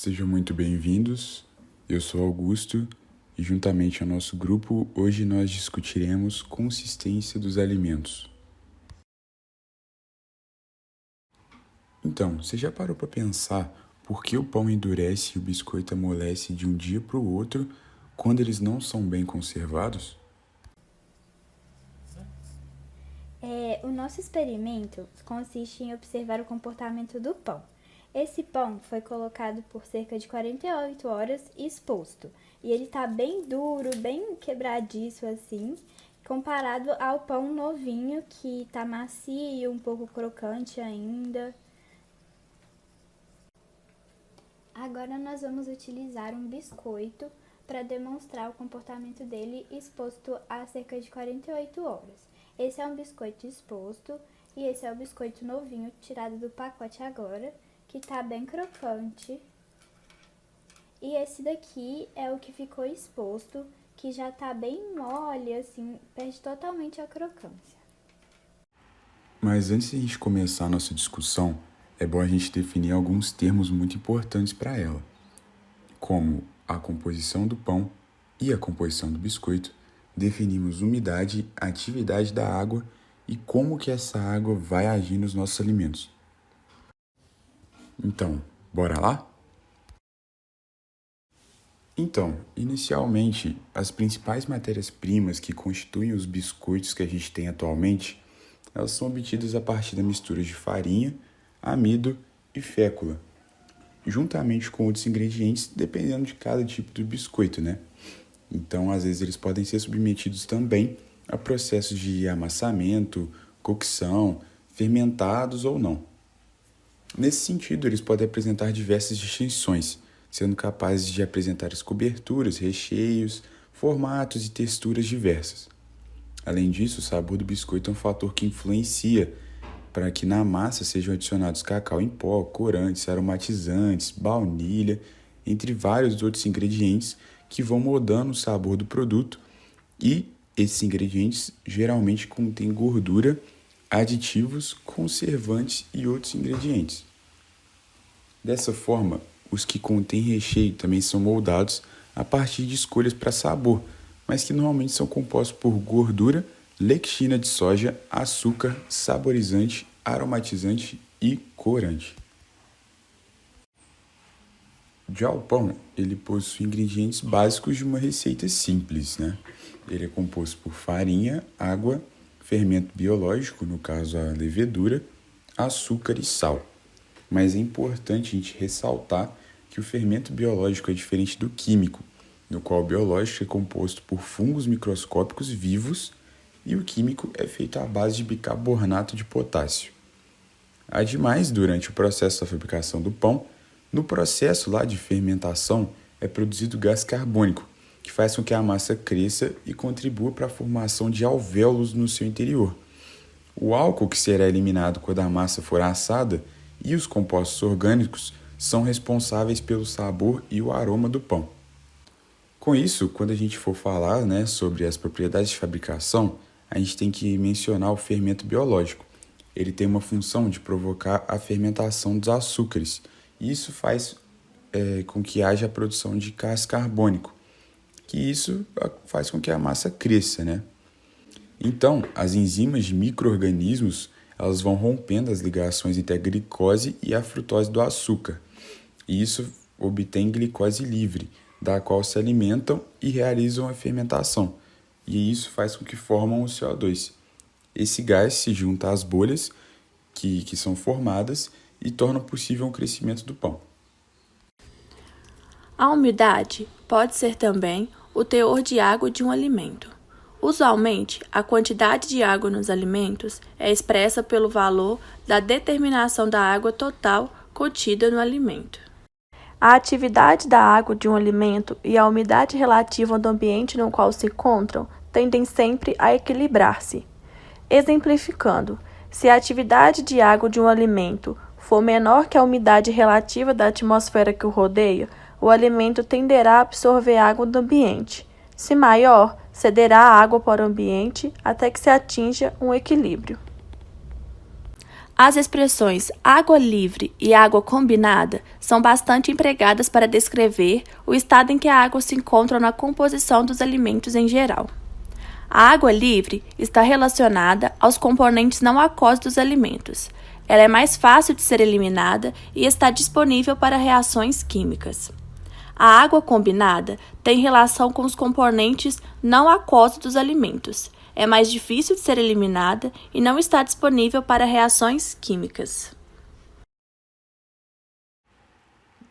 Sejam muito bem-vindos. Eu sou Augusto e, juntamente ao nosso grupo, hoje nós discutiremos consistência dos alimentos. Então, você já parou para pensar por que o pão endurece e o biscoito amolece de um dia para o outro quando eles não são bem conservados? O nosso experimento consiste em observar o comportamento do pão. Esse pão foi colocado por cerca de 48 horas exposto. E ele tá bem duro, bem quebradiço assim, comparado ao pão novinho que tá macio, um pouco crocante ainda. Agora nós vamos utilizar um biscoito para demonstrar o comportamento dele exposto a cerca de 48 horas. Esse é um biscoito exposto e esse é o biscoito novinho tirado do pacote agora, que tá bem crocante. E esse daqui é o que ficou exposto, que já tá bem mole, assim, perde totalmente a crocância. Mas antes de a gente começar a nossa discussão, é bom a gente definir alguns termos muito importantes para ela, como a composição do pão e a composição do biscoito. Definimos umidade, atividade da água e como que essa água vai agir nos nossos alimentos. Então, bora lá? Então, inicialmente, as principais matérias-primas que constituem os biscoitos que a gente tem atualmente, elas são obtidas a partir da mistura de farinha, amido e fécula, juntamente com outros ingredientes, dependendo de cada tipo de biscoito, né? Então, às vezes, eles podem ser submetidos também a processos de amassamento, cocção, fermentados ou não. Nesse sentido, eles podem apresentar diversas distinções, sendo capazes de apresentar as coberturas, recheios, formatos e texturas diversas. Além disso, o sabor do biscoito é um fator que influencia para que na massa sejam adicionados cacau em pó, corantes, aromatizantes, baunilha, entre vários outros ingredientes que vão mudando o sabor do produto, e esses ingredientes geralmente contêm gordura, aditivos, conservantes e outros ingredientes. Dessa forma, os que contêm recheio também são moldados a partir de escolhas para sabor, mas que normalmente são compostos por gordura, lectina de soja, açúcar, saborizante, aromatizante e corante. Já o pão, ele possui ingredientes básicos de uma receita simples, né? Ele é composto por farinha, água, fermento biológico, no caso a levedura, açúcar e sal. Mas é importante a gente ressaltar que o fermento biológico é diferente do químico, no qual o biológico é composto por fungos microscópicos vivos e o químico é feito à base de bicarbonato de potássio. Ademais, durante o processo da fabricação do pão, no processo lá de fermentação é produzido gás carbônico, que faz com que a massa cresça e contribua para a formação de alvéolos no seu interior. O álcool que será eliminado quando a massa for assada e os compostos orgânicos são responsáveis pelo sabor e o aroma do pão. Com isso, quando a gente for falar, sobre as propriedades de fabricação, a gente tem que mencionar o fermento biológico. Ele tem uma função de provocar a fermentação dos açúcares, e isso faz com que haja a produção de gás carbônico, que isso faz com que a massa cresça, né? Então, as enzimas de micro-organismos, elas vão rompendo as ligações entre a glicose e a frutose do açúcar, e isso obtém glicose livre, da qual se alimentam e realizam a fermentação, e isso faz com que formam o CO2. Esse gás se junta às bolhas que são formadas e tornam possível o crescimento do pão. A umidade pode ser também o teor de água de um alimento. Usualmente, a quantidade de água nos alimentos é expressa pelo valor da determinação da água total contida no alimento. A atividade da água de um alimento e a umidade relativa do ambiente no qual se encontram tendem sempre a equilibrar-se. Exemplificando, se a atividade de água de um alimento for menor que a umidade relativa da atmosfera que o rodeia, o alimento tenderá a absorver água do ambiente. Se maior, cederá a água para o ambiente até que se atinja um equilíbrio. As expressões água livre e água combinada são bastante empregadas para descrever o estado em que a água se encontra na composição dos alimentos em geral. A água livre está relacionada aos componentes não aquosos dos alimentos. Ela é mais fácil de ser eliminada e está disponível para reações químicas. A água combinada tem relação com os componentes não aquosos dos alimentos. É mais difícil de ser eliminada e não está disponível para reações químicas.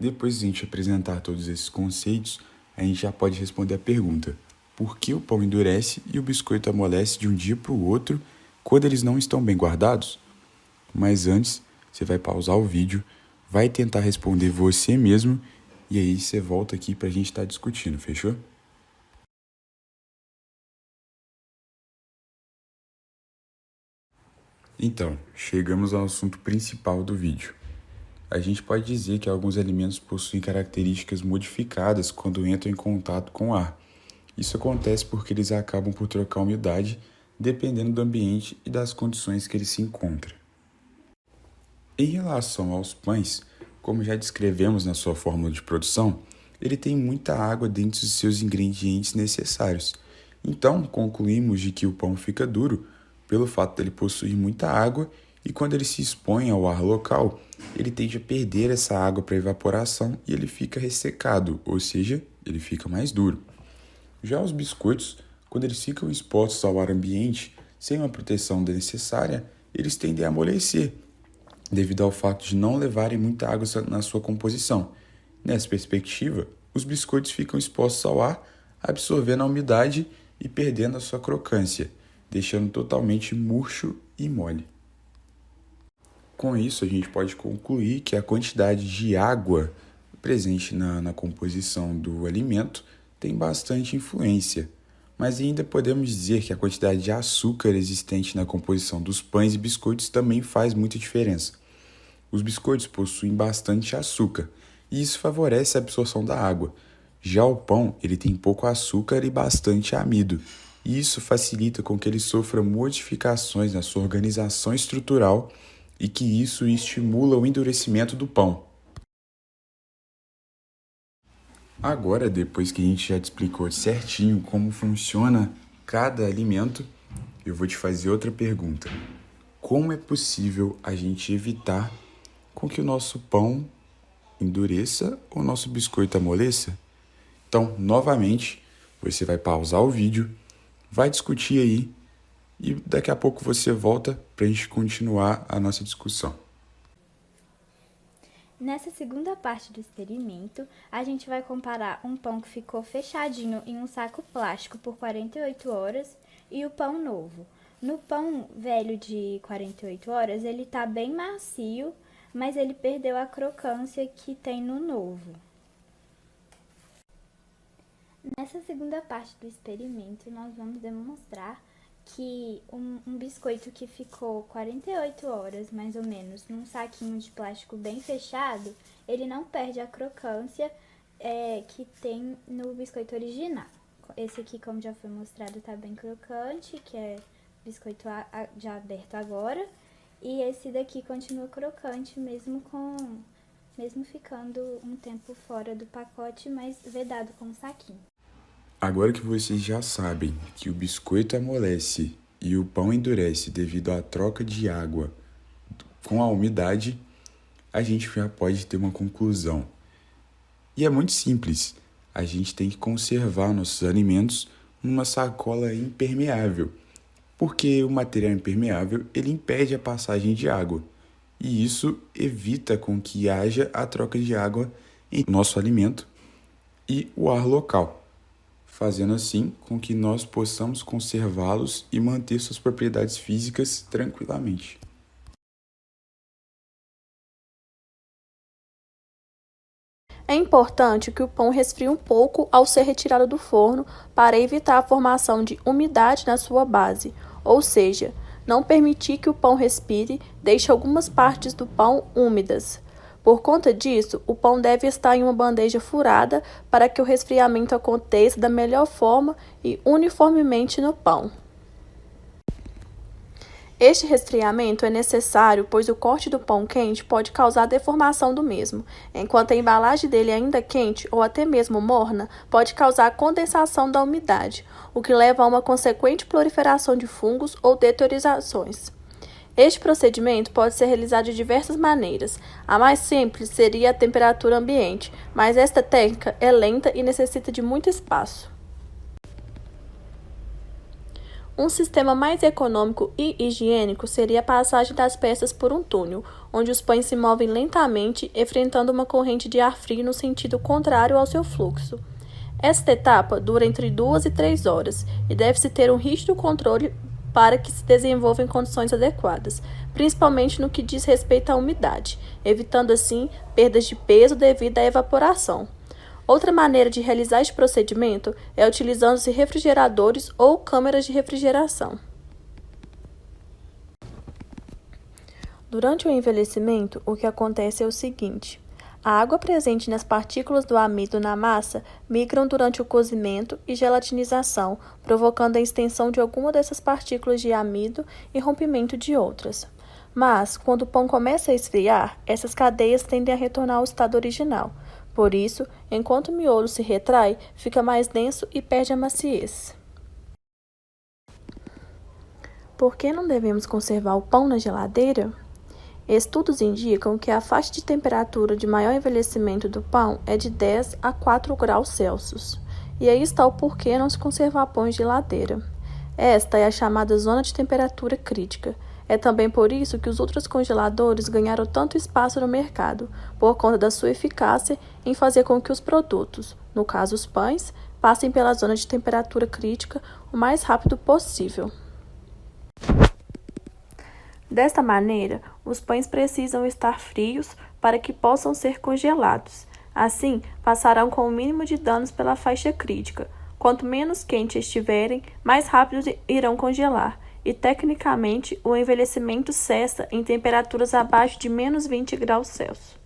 Depois de a gente apresentar todos esses conceitos, a gente já pode responder a pergunta: por que o pão endurece e o biscoito amolece de um dia para o outro quando eles não estão bem guardados? Mas antes, você vai pausar o vídeo, vai tentar responder você mesmo e aí você volta aqui para a gente estar discutindo, fechou? Então, chegamos ao assunto principal do vídeo. A gente pode dizer que alguns alimentos possuem características modificadas quando entram em contato com o ar. Isso acontece porque eles acabam por trocar umidade dependendo do ambiente e das condições que ele se encontra. Em relação aos pães, como já descrevemos na sua fórmula de produção, ele tem muita água dentro de seus ingredientes necessários. Então, concluímos de que o pão fica duro pelo fato dele possuir muita água e quando ele se expõe ao ar local, ele tende a perder essa água para evaporação e ele fica ressecado, ou seja, ele fica mais duro. Já os biscoitos, quando eles ficam expostos ao ar ambiente, sem uma proteção necessária, eles tendem a amolecer, devido ao fato de não levarem muita água na sua composição. Nessa perspectiva, os biscoitos ficam expostos ao ar, absorvendo a umidade e perdendo a sua crocância, deixando totalmente murcho e mole. Com isso, a gente pode concluir que a quantidade de água presente na composição do alimento tem bastante influência, mas ainda podemos dizer que a quantidade de açúcar existente na composição dos pães e biscoitos também faz muita diferença. Os biscoitos possuem bastante açúcar, e isso favorece a absorção da água. Já o pão, ele tem pouco açúcar e bastante amido, e isso facilita com que ele sofra modificações na sua organização estrutural e que isso estimula o endurecimento do pão. Agora, depois que a gente já te explicou certinho como funciona cada alimento, eu vou te fazer outra pergunta. Como é possível a gente evitar com que o nosso pão endureça ou o nosso biscoito amoleça? Então, novamente, você vai pausar o vídeo, vai discutir aí e daqui a pouco você volta para a gente continuar a nossa discussão. Nessa segunda parte do experimento, a gente vai comparar um pão que ficou fechadinho em um saco plástico por 48 horas e o pão novo. No pão velho de 48 horas, ele está bem macio, mas ele perdeu a crocância que tem no novo. Nessa segunda parte do experimento, nós vamos demonstrar que um biscoito que ficou 48 horas, mais ou menos, num saquinho de plástico bem fechado, ele não perde a crocância que tem no biscoito original. Esse aqui, como já foi mostrado, tá bem crocante, que é biscoito já aberto agora. E esse daqui continua crocante, mesmo ficando um tempo fora do pacote, mas vedado com o saquinho. Agora que vocês já sabem que o biscoito amolece e o pão endurece devido à troca de água com a umidade, a gente já pode ter uma conclusão. E é muito simples. A gente tem que conservar nossos alimentos numa sacola impermeável, porque o material impermeável ele impede a passagem de água. E isso evita com que haja a troca de água entre o nosso alimento e o ar local, fazendo assim com que nós possamos conservá-los e manter suas propriedades físicas tranquilamente. É importante que o pão resfrie um pouco ao ser retirado do forno para evitar a formação de umidade na sua base, ou seja, não permitir que o pão respire deixe algumas partes do pão úmidas. Por conta disso, o pão deve estar em uma bandeja furada para que o resfriamento aconteça da melhor forma e uniformemente no pão. Este resfriamento é necessário, pois o corte do pão quente pode causar deformação do mesmo, enquanto a embalagem dele ainda quente ou até mesmo morna pode causar condensação da umidade, o que leva a uma consequente proliferação de fungos ou deteriorizações. Este procedimento pode ser realizado de diversas maneiras. A mais simples seria a temperatura ambiente, mas esta técnica é lenta e necessita de muito espaço. Um sistema mais econômico e higiênico seria a passagem das peças por um túnel, onde os pães se movem lentamente, enfrentando uma corrente de ar frio no sentido contrário ao seu fluxo. Esta etapa dura entre 2 e 3 horas e deve-se ter um rígido controle para que se desenvolva em condições adequadas, principalmente no que diz respeito à umidade, evitando assim perdas de peso devido à evaporação. Outra maneira de realizar este procedimento é utilizando-se refrigeradores ou câmeras de refrigeração. Durante o envelhecimento, o que acontece é o seguinte: a água presente nas partículas do amido na massa migram durante o cozimento e gelatinização, provocando a extensão de alguma dessas partículas de amido e rompimento de outras. Mas, quando o pão começa a esfriar, essas cadeias tendem a retornar ao estado original. Por isso, enquanto o miolo se retrai, fica mais denso e perde a maciez. Por que não devemos conservar o pão na geladeira? Estudos indicam que a faixa de temperatura de maior envelhecimento do pão é de 10 a 4 graus Celsius. E aí está o porquê não se conservar pão em geladeira. Esta é a chamada zona de temperatura crítica. É também por isso que os ultracongeladores ganharam tanto espaço no mercado, por conta da sua eficácia em fazer com que os produtos, no caso os pães, passem pela zona de temperatura crítica o mais rápido possível. Desta maneira, os pães precisam estar frios para que possam ser congelados. Assim, passarão com o mínimo de danos pela faixa crítica. Quanto menos quentes estiverem, mais rápido irão congelar. E, tecnicamente, o envelhecimento cessa em temperaturas abaixo de -20 graus Celsius.